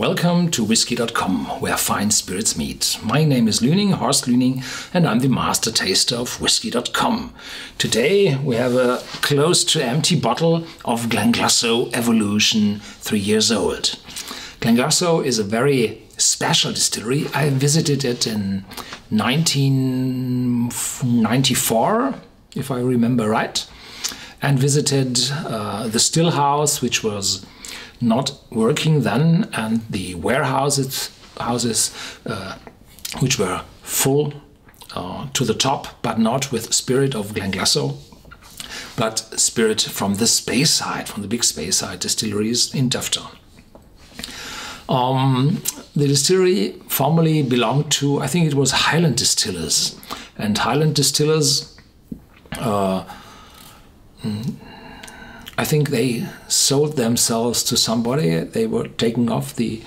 Welcome to Whisky.com, where fine spirits meet. My name is Horst Lüning, and I'm the master taster of Whisky.com. Today we have a close to empty bottle of Glenglassaugh Evolution, 3 years old. Glenglassaugh is a very special distillery. I visited it in 1994, if I remember right, and visited the still house, which was not working then, and the warehouses which were full to the top, but not with spirit of Glenglassaugh, but spirit from the Space Side, from the big Space Side distilleries in Dufftown. The distillery formerly belonged to, I think it was Highland Distillers, and Highland Distillers, I think they sold themselves to somebody. They were taken off the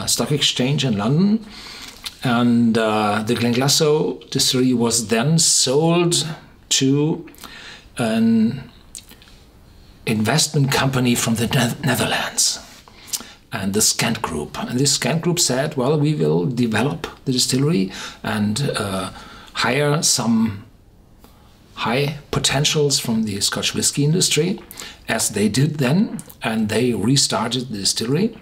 stock exchange in London, and the Glenglassaugh distillery was then sold to an investment company from the Netherlands, and the Scant Group. And this Scant Group said, well, we will develop the distillery and hire some high potentials from the Scotch whisky industry, as they did then, and they restarted the distillery.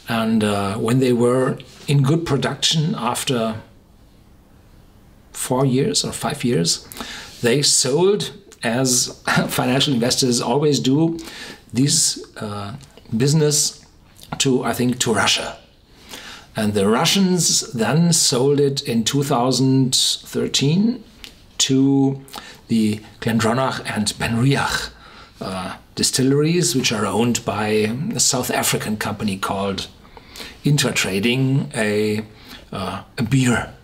And when they were in good production after 4 years or 5 years, they sold, as financial investors always do, this business to, I think, to Russia. And the Russians then sold it in 2013 to the Glendronach and Benriach distilleries, which are owned by a South African company called Intertrading, a beer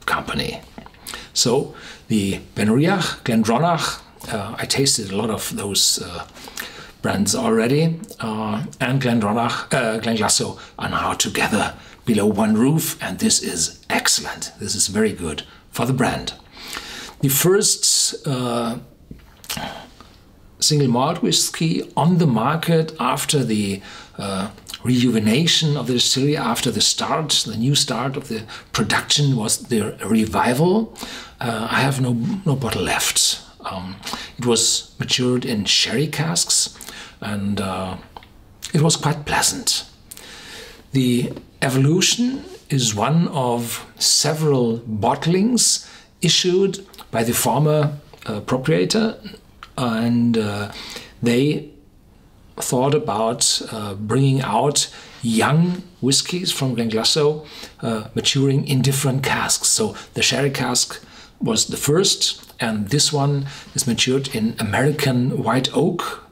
company. So the Benriach, Glendronach, I tasted a lot of those brands already, and Glenglassaugh are now together below one roof, and this is excellent. This is very good for the brand. The first single malt whiskey on the market after the rejuvenation of the distillery, after the new start of the production, was the Revival. I have no bottle left. It was matured in sherry casks, and it was quite pleasant. The Evolution is one of several bottlings issued by the former proprietor, and they thought about bringing out young whiskies from Glenglassaugh, maturing in different casks. So the sherry cask was the first, and this one is matured in American white oak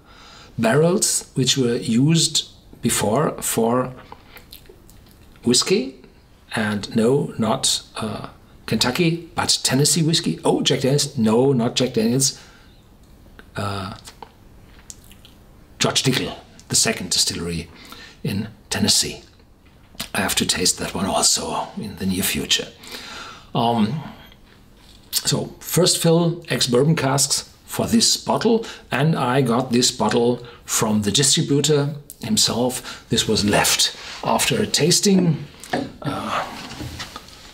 barrels, which were used before for whiskey, and no, not Kentucky, but Tennessee whiskey. Oh, Jack Daniels? No, not Jack Daniels. George Dickel, the second distillery in Tennessee. I have to taste that one also in the near future. So first fill ex-bourbon casks for this bottle, and I got this bottle from the distributor himself. This was left after a tasting.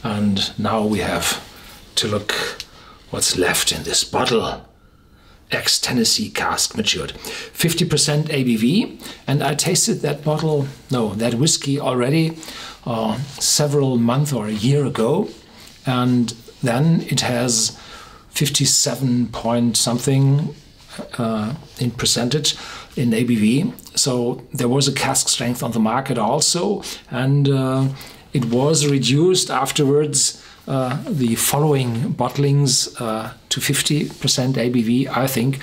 And now we have to look what's left in this bottle. Ex-Tennessee cask matured. 50% ABV, and I tasted that that whiskey already several months or a year ago, and then it has 57 point something in percentage in ABV. So there was a cask strength on the market also, and it was reduced afterwards, the following bottlings, to 50% ABV, I think,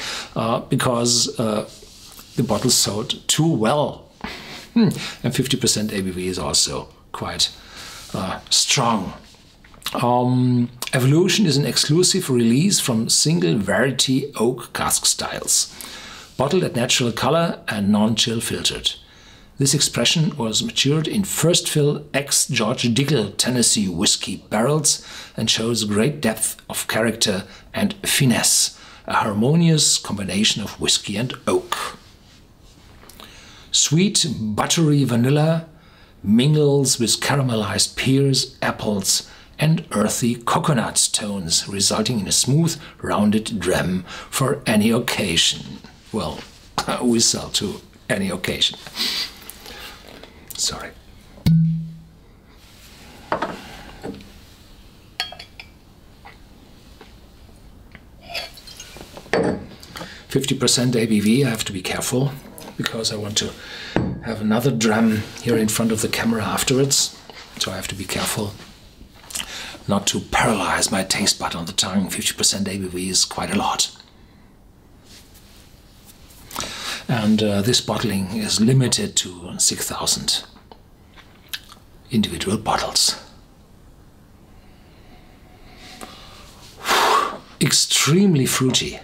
because the bottles sold too well. And 50% ABV is also quite strong. Evolution is an exclusive release from single variety oak cask styles, bottled at natural color and non-chill filtered. This expression was matured in first fill ex-George Dickel Tennessee whiskey barrels and shows great depth of character and finesse, a harmonious combination of whiskey and oak. Sweet, buttery vanilla, mingles with caramelized pears, apples, and earthy coconut tones, resulting in a smooth, rounded dram for any occasion. Well, we sell to any occasion. Sorry. %50 ABV. I have to be careful because I want to have another dram here in front of the camera afterwards. So I have to be careful not to paralyze my taste bud on the tongue. 50% ABV is quite a lot. And this bottling is limited to 6,000 individual bottles. Extremely fruity.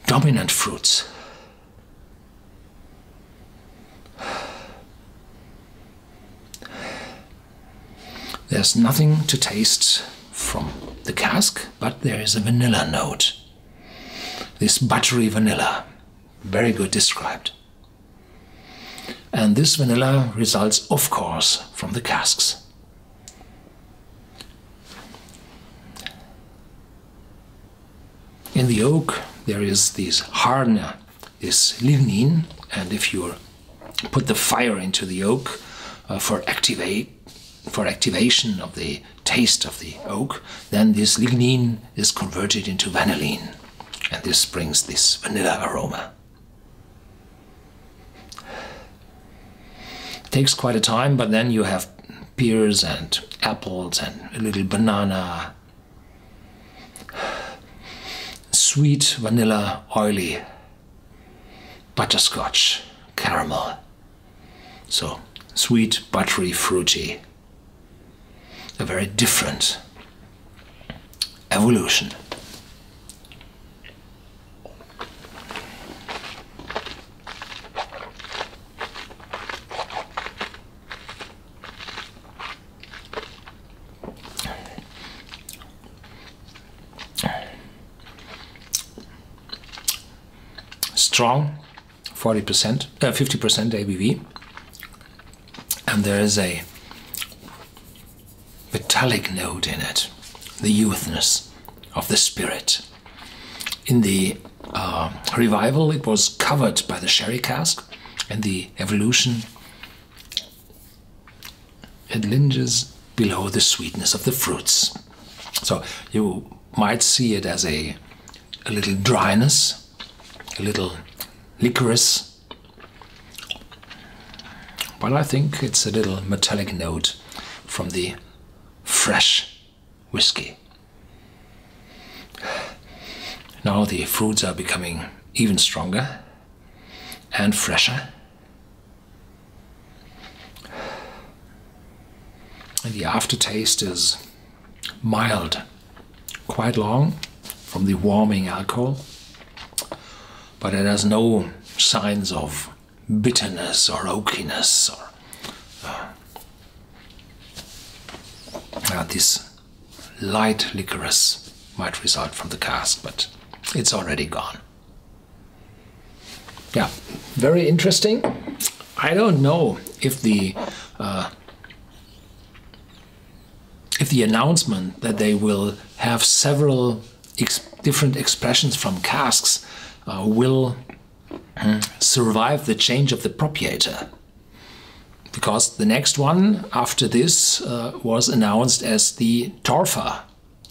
Dominant fruits. There's nothing to taste from the cask, but there is a vanilla note. This buttery vanilla, very good described. And this vanilla results, of course, from the casks. In the oak, there is this hardener, this lignin, and if you put the fire into the oak for activation of the taste of the oak, then this lignin is converted into vanillin, and this brings this vanilla aroma. It takes quite a time, but then you have pears and apples and a little banana. Sweet, vanilla, oily, butterscotch, caramel. So sweet, buttery, fruity. A very different evolution. Strong, 40%, 50% ABV, and there is a metallic note in it, the youthness of the spirit. In the revival, it was covered by the sherry cask, and the evolution, it lingers below the sweetness of the fruits. So you might see it as a little dryness, a little licorice, but I think it's a little metallic note from the fresh whiskey. Now the fruits are becoming even stronger and fresher, and the aftertaste is mild, quite long from the warming alcohol, but it has no signs of bitterness or oakiness or this light licorice might result from the cask, but it's already gone. Yeah, very interesting. I don't know if the announcement that they will have several different expressions from casks will survive the change of the proprietor, because the next one after this was announced as the Torfa,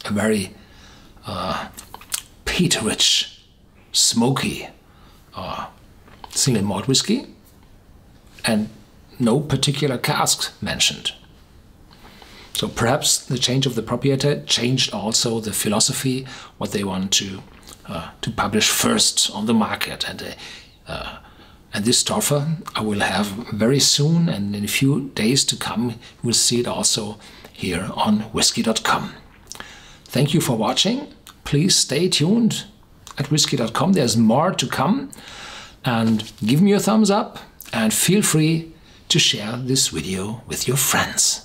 a very peat-rich, smoky single malt whiskey, and no particular cask mentioned. So perhaps the change of the proprietor changed also the philosophy, what they want to publish first on the market. And this Torfa I will have very soon, and in a few days to come we'll see it also here on Whisky.com. Thank you for watching. Please stay tuned at Whisky.com. There's more to come, and give me a thumbs up and feel free to share this video with your friends.